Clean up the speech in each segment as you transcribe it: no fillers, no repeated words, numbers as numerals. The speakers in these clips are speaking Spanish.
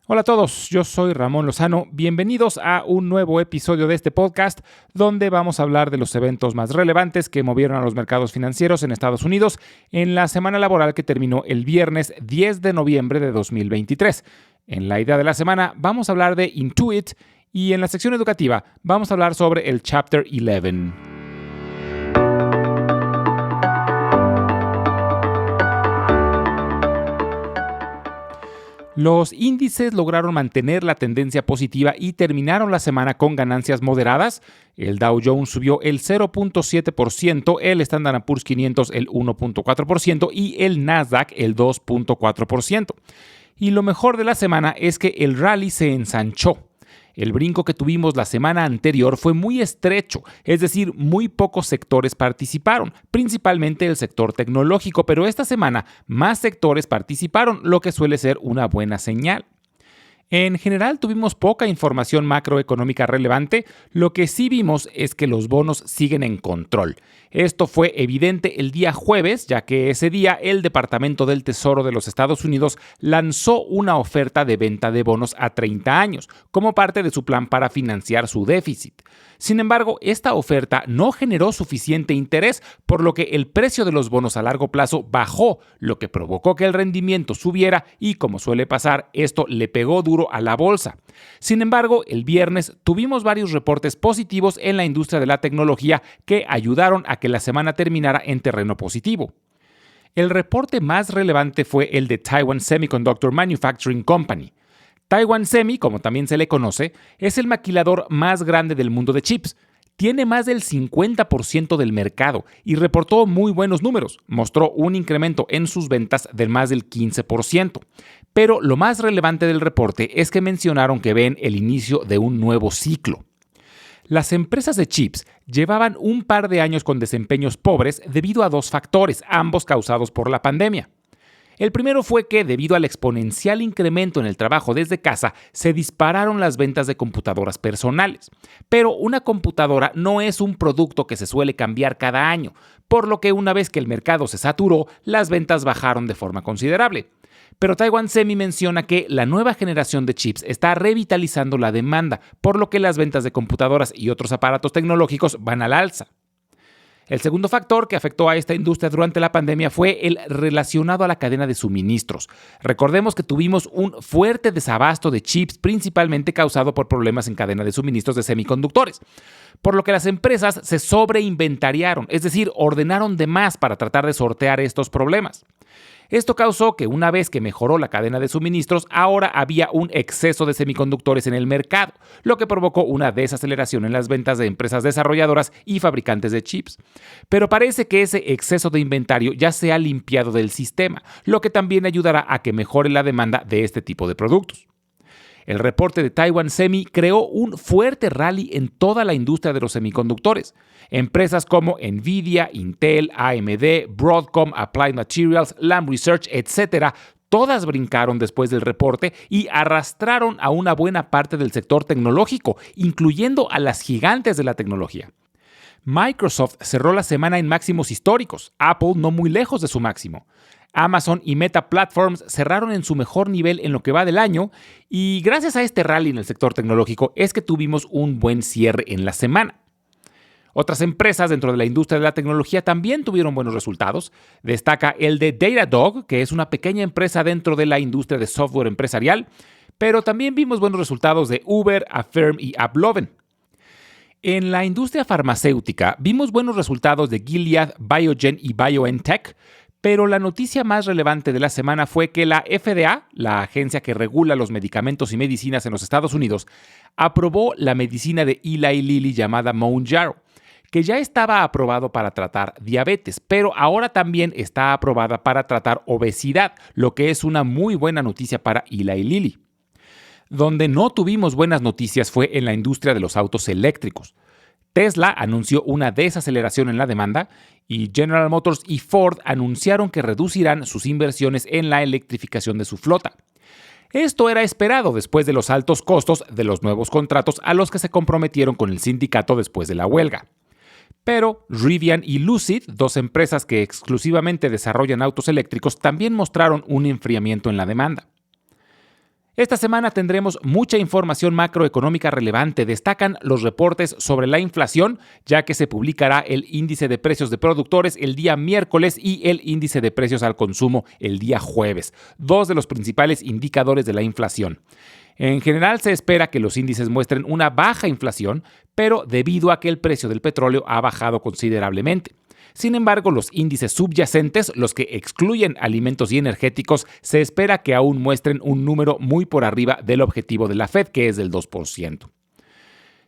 Hola a todos, yo soy Ramón Lozano. Bienvenidos a un nuevo episodio de este podcast donde vamos a hablar de los eventos más relevantes que movieron a los mercados financieros en Estados Unidos en la semana laboral que terminó el viernes 10 de noviembre de 2023. En la idea de la semana vamos a hablar de Intuit y en la sección educativa vamos a hablar sobre el Chapter 11. Los índices lograron mantener la tendencia positiva y terminaron la semana con ganancias moderadas. El Dow Jones subió el 0.7%, el Standard & Poor's 500 el 1.4% y el Nasdaq el 2.4%. Y lo mejor de la semana es que el rally se ensanchó. El brinco que tuvimos la semana anterior fue muy estrecho, es decir, muy pocos sectores participaron, principalmente el sector tecnológico, pero esta semana más sectores participaron, lo que suele ser una buena señal. En general tuvimos poca información macroeconómica relevante, lo que sí vimos es que los bonos siguen en control. Esto fue evidente el día jueves, ya que ese día el Departamento del Tesoro de los Estados Unidos lanzó una oferta de venta de bonos a 30 años, como parte de su plan para financiar su déficit. Sin embargo, esta oferta no generó suficiente interés, por lo que el precio de los bonos a largo plazo bajó, lo que provocó que el rendimiento subiera y, como suele pasar, esto le pegó duro a la bolsa. Sin embargo, el viernes tuvimos varios reportes positivos en la industria de la tecnología que ayudaron a que la semana terminara en terreno positivo. El reporte más relevante fue el de Taiwan Semiconductor Manufacturing Company. Taiwan Semi, como también se le conoce, es el maquilador más grande del mundo de chips. Tiene más del 50% del mercado y reportó muy buenos números. Mostró un incremento en sus ventas del más del 15%. Pero lo más relevante del reporte es que mencionaron que ven el inicio de un nuevo ciclo. Las empresas de chips llevaban un par de años con desempeños pobres debido a dos factores, ambos causados por la pandemia. El primero fue que, debido al exponencial incremento en el trabajo desde casa, se dispararon las ventas de computadoras personales. Pero una computadora no es un producto que se suele cambiar cada año, por lo que una vez que el mercado se saturó, las ventas bajaron de forma considerable. Pero Taiwan Semi menciona que la nueva generación de chips está revitalizando la demanda, por lo que las ventas de computadoras y otros aparatos tecnológicos van al alza. El segundo factor que afectó a esta industria durante la pandemia fue el relacionado a la cadena de suministros. Recordemos que tuvimos un fuerte desabasto de chips, principalmente causado por problemas en cadena de suministros de semiconductores, por lo que las empresas se sobreinventariaron, es decir, ordenaron de más para tratar de sortear estos problemas. Esto causó que una vez que mejoró la cadena de suministros, ahora había un exceso de semiconductores en el mercado, lo que provocó una desaceleración en las ventas de empresas desarrolladoras y fabricantes de chips. Pero parece que ese exceso de inventario ya se ha limpiado del sistema, lo que también ayudará a que mejore la demanda de este tipo de productos. El reporte de Taiwan Semi creó un fuerte rally en toda la industria de los semiconductores. Empresas como Nvidia, Intel, AMD, Broadcom, Applied Materials, Lam Research, etc., todas brincaron después del reporte y arrastraron a una buena parte del sector tecnológico, incluyendo a las gigantes de la tecnología. Microsoft cerró la semana en máximos históricos, Apple no muy lejos de su máximo. Amazon y Meta Platforms cerraron en su mejor nivel en lo que va del año y gracias a este rally en el sector tecnológico es que tuvimos un buen cierre en la semana. Otras empresas dentro de la industria de la tecnología también tuvieron buenos resultados. Destaca el de Datadog, que es una pequeña empresa dentro de la industria de software empresarial, pero también vimos buenos resultados de Uber, Affirm y AppLovin. En la industria farmacéutica vimos buenos resultados de Gilead, Biogen y BioNTech, pero la noticia más relevante de la semana fue que la FDA, la agencia que regula los medicamentos y medicinas en los Estados Unidos, aprobó la medicina de Eli Lilly llamada Mounjaro, que ya estaba aprobado para tratar diabetes, pero ahora también está aprobada para tratar obesidad, lo que es una muy buena noticia para Eli Lilly. Donde no tuvimos buenas noticias fue en la industria de los autos eléctricos. Tesla anunció una desaceleración en la demanda y General Motors y Ford anunciaron que reducirán sus inversiones en la electrificación de su flota. Esto era esperado después de los altos costos de los nuevos contratos a los que se comprometieron con el sindicato después de la huelga. Pero Rivian y Lucid, dos empresas que exclusivamente desarrollan autos eléctricos, también mostraron un enfriamiento en la demanda. Esta semana tendremos mucha información macroeconómica relevante. Destacan los reportes sobre la inflación, ya que se publicará el índice de precios de productores el día miércoles y el índice de precios al consumo el día jueves, dos de los principales indicadores de la inflación. En general se espera que los índices muestren una baja inflación, pero debido a que el precio del petróleo ha bajado considerablemente. Sin embargo, los índices subyacentes, los que excluyen alimentos y energéticos, se espera que aún muestren un número muy por arriba del objetivo de la Fed, que es del 2%.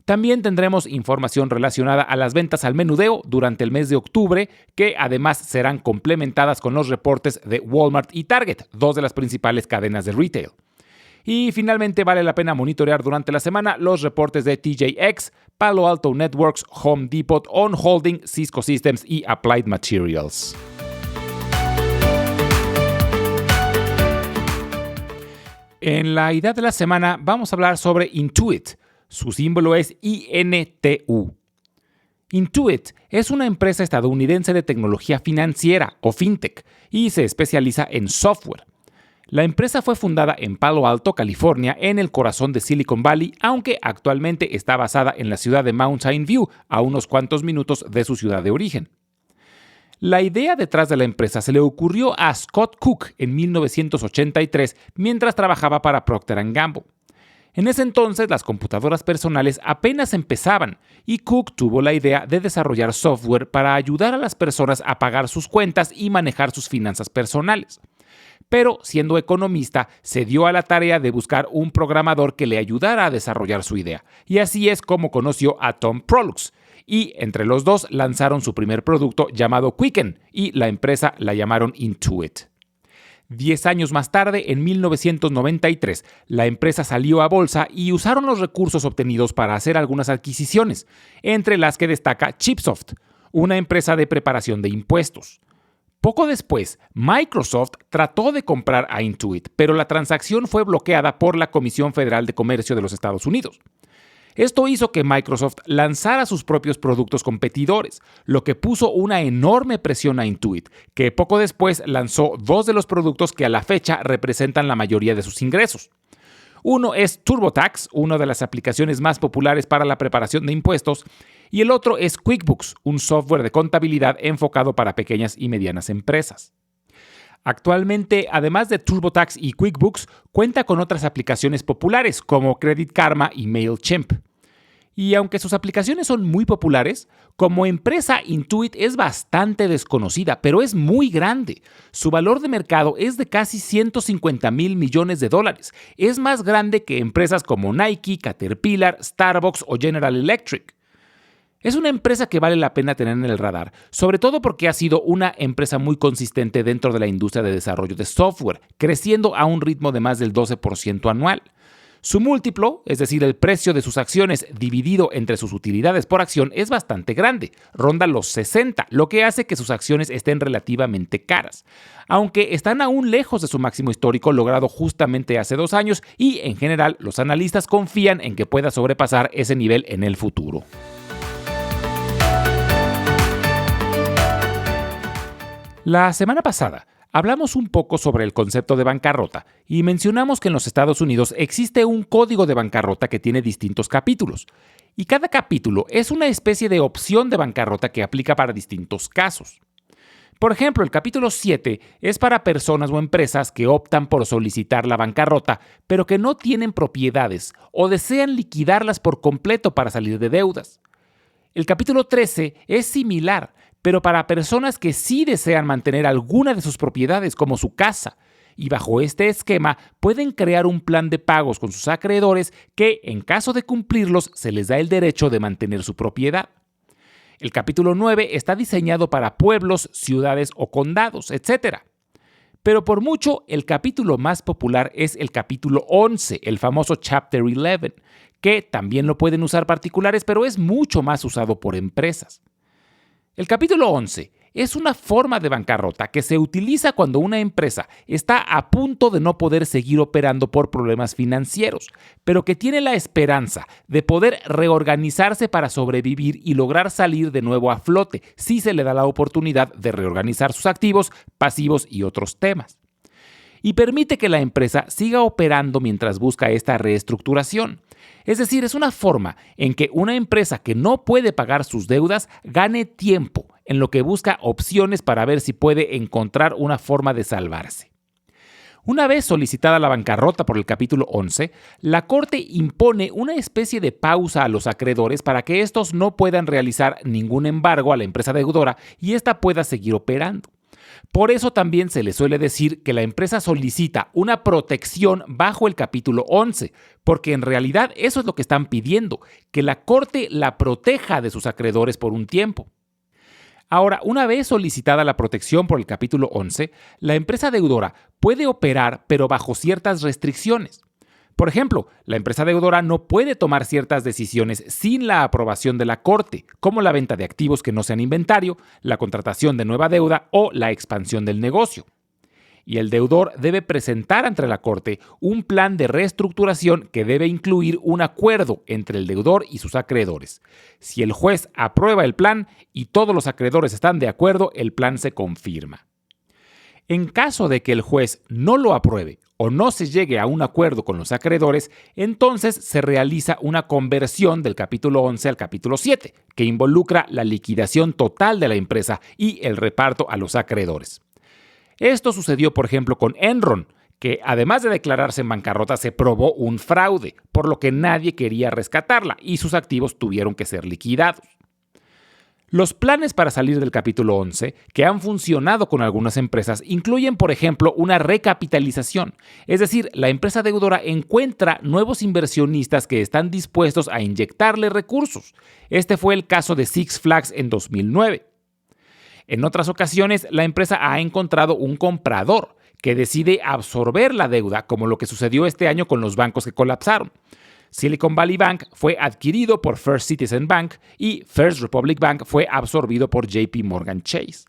También tendremos información relacionada a las ventas al menudeo durante el mes de octubre, que además serán complementadas con los reportes de Walmart y Target, dos de las principales cadenas de retail. Y finalmente vale la pena monitorear durante la semana los reportes de TJX, Palo Alto Networks, Home Depot, On Holding, Cisco Systems y Applied Materials. En la idea de la semana vamos a hablar sobre Intuit. Su símbolo es INTU. Intuit es una empresa estadounidense de tecnología financiera o fintech y se especializa en software. La empresa fue fundada en Palo Alto, California, en el corazón de Silicon Valley, aunque actualmente está basada en la ciudad de Mountain View, a unos cuantos minutos de su ciudad de origen. La idea detrás de la empresa se le ocurrió a Scott Cook en 1983 mientras trabajaba para Procter & Gamble. En ese entonces las computadoras personales apenas empezaban y Cook tuvo la idea de desarrollar software para ayudar a las personas a pagar sus cuentas y manejar sus finanzas personales. Pero, siendo economista, se dio a la tarea de buscar un programador que le ayudara a desarrollar su idea. Y así es como conoció a Tom Prolux. Y entre los dos lanzaron su primer producto llamado Quicken, y la empresa la llamaron Intuit. 10 años más tarde, en 1993, la empresa salió a bolsa y usaron los recursos obtenidos para hacer algunas adquisiciones, entre las que destaca Chipsoft, una empresa de preparación de impuestos. Poco después, Microsoft trató de comprar a Intuit, pero la transacción fue bloqueada por la Comisión Federal de Comercio de los Estados Unidos. Esto hizo que Microsoft lanzara sus propios productos competidores, lo que puso una enorme presión a Intuit, que poco después lanzó dos de los productos que a la fecha representan la mayoría de sus ingresos. Uno es TurboTax, una de las aplicaciones más populares para la preparación de impuestos, y el otro es QuickBooks, un software de contabilidad enfocado para pequeñas y medianas empresas. Actualmente, además de TurboTax y QuickBooks, cuenta con otras aplicaciones populares como Credit Karma y MailChimp. Y aunque sus aplicaciones son muy populares, como empresa Intuit es bastante desconocida, pero es muy grande. Su valor de mercado es de casi $150 mil millones. Es más grande que empresas como Nike, Caterpillar, Starbucks o General Electric. Es una empresa que vale la pena tener en el radar, sobre todo porque ha sido una empresa muy consistente dentro de la industria de desarrollo de software, creciendo a un ritmo de más del 12% anual. Su múltiplo, es decir, el precio de sus acciones dividido entre sus utilidades por acción, es bastante grande, ronda los 60, lo que hace que sus acciones estén relativamente caras, aunque están aún lejos de su máximo histórico logrado justamente hace 2 años y, en general, los analistas confían en que pueda sobrepasar ese nivel en el futuro. La semana pasada hablamos un poco sobre el concepto de bancarrota y mencionamos que en los Estados Unidos existe un código de bancarrota que tiene distintos capítulos, y cada capítulo es una especie de opción de bancarrota que aplica para distintos casos. Por ejemplo, el capítulo 7 es para personas o empresas que optan por solicitar la bancarrota, pero que no tienen propiedades o desean liquidarlas por completo para salir de deudas. El capítulo 13 es similar, pero para personas que sí desean mantener alguna de sus propiedades, como su casa, y bajo este esquema pueden crear un plan de pagos con sus acreedores que, en caso de cumplirlos, se les da el derecho de mantener su propiedad. El capítulo 9 está diseñado para pueblos, ciudades o condados, etc. Pero por mucho, el capítulo más popular es el capítulo 11, el famoso Chapter 11, que también lo pueden usar particulares, pero es mucho más usado por empresas. El capítulo 11 es una forma de bancarrota que se utiliza cuando una empresa está a punto de no poder seguir operando por problemas financieros, pero que tiene la esperanza de poder reorganizarse para sobrevivir y lograr salir de nuevo a flote si se le da la oportunidad de reorganizar sus activos, pasivos y otros temas. y permite que la empresa siga operando mientras busca esta reestructuración. Es decir, es una forma en que una empresa que no puede pagar sus deudas gane tiempo en lo que busca opciones para ver si puede encontrar una forma de salvarse. Una vez solicitada la bancarrota por el capítulo 11, la Corte impone una especie de pausa a los acreedores para que estos no puedan realizar ningún embargo a la empresa deudora y ésta pueda seguir operando. Por eso también se le suele decir que la empresa solicita una protección bajo el capítulo 11, porque en realidad eso es lo que están pidiendo, que la Corte la proteja de sus acreedores por un tiempo. Ahora, una vez solicitada la protección por el capítulo 11, la empresa deudora puede operar pero bajo ciertas restricciones. Por ejemplo, la empresa deudora no puede tomar ciertas decisiones sin la aprobación de la Corte, como la venta de activos que no sean inventario, la contratación de nueva deuda o la expansión del negocio. Y el deudor debe presentar ante la Corte un plan de reestructuración que debe incluir un acuerdo entre el deudor y sus acreedores. Si el juez aprueba el plan y todos los acreedores están de acuerdo, el plan se confirma. En caso de que el juez no lo apruebe o no se llegue a un acuerdo con los acreedores, entonces se realiza una conversión del capítulo 11 al capítulo 7, que involucra la liquidación total de la empresa y el reparto a los acreedores. Esto sucedió, por ejemplo, con Enron, que además de declararse en bancarrota se probó un fraude, por lo que nadie quería rescatarla y sus activos tuvieron que ser liquidados. Los planes para salir del capítulo 11, que han funcionado con algunas empresas, incluyen, por ejemplo, una recapitalización. Es decir, la empresa deudora encuentra nuevos inversionistas que están dispuestos a inyectarle recursos. Este fue el caso de Six Flags en 2009. En otras ocasiones, la empresa ha encontrado un comprador que decide absorber la deuda, como lo que sucedió este año con los bancos que colapsaron. Silicon Valley Bank fue adquirido por First Citizens Bank y First Republic Bank fue absorbido por JP Morgan Chase.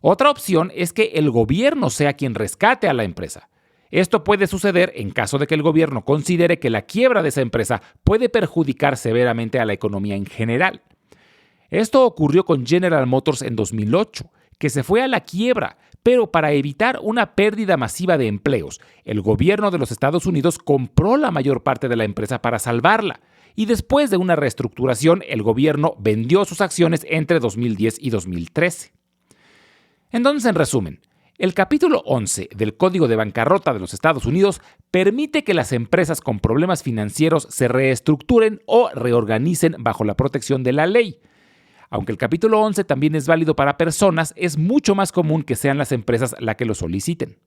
Otra opción es que el gobierno sea quien rescate a la empresa. Esto puede suceder en caso de que el gobierno considere que la quiebra de esa empresa puede perjudicar severamente a la economía en general. Esto ocurrió con General Motors en 2008, que se fue a la quiebra, pero para evitar una pérdida masiva de empleos, el gobierno de los Estados Unidos compró la mayor parte de la empresa para salvarla, y después de una reestructuración, el gobierno vendió sus acciones entre 2010 y 2013. Entonces, en resumen, el capítulo 11 del Código de Bancarrota de los Estados Unidos permite que las empresas con problemas financieros se reestructuren o reorganicen bajo la protección de la ley. Aunque el capítulo 11 también es válido para personas, es mucho más común que sean las empresas las que lo soliciten.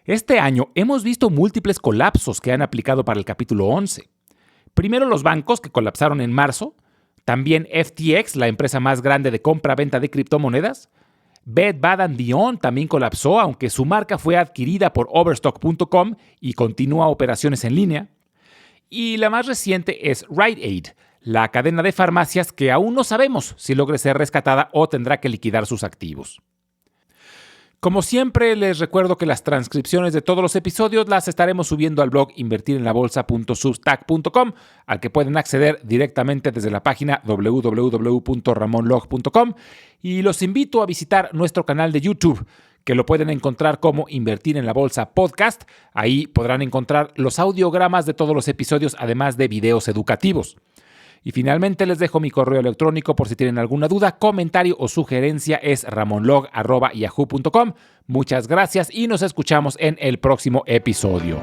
Este año hemos visto múltiples colapsos que han aplicado para el capítulo 11. Primero los bancos que colapsaron en marzo, también FTX, la empresa más grande de compra-venta de criptomonedas. Bed Bath & Beyond también colapsó, aunque su marca fue adquirida por Overstock.com y continúa operaciones en línea. Y la más reciente es Rite Aid, la cadena de farmacias que aún no sabemos si logre ser rescatada o tendrá que liquidar sus activos. Como siempre, les recuerdo que las transcripciones de todos los episodios las estaremos subiendo al blog invertirenlabolsa.substack.com, al que pueden acceder directamente desde la página www.ramonlog.com, y los invito a visitar nuestro canal de YouTube, que lo pueden encontrar como Invertir en la Bolsa Podcast. Ahí podrán encontrar los audiogramas de todos los episodios, además de videos educativos. Y finalmente les dejo mi correo electrónico por si tienen alguna duda, comentario o sugerencia, es ramonlog@yahoo.com. Muchas gracias y nos escuchamos en el próximo episodio.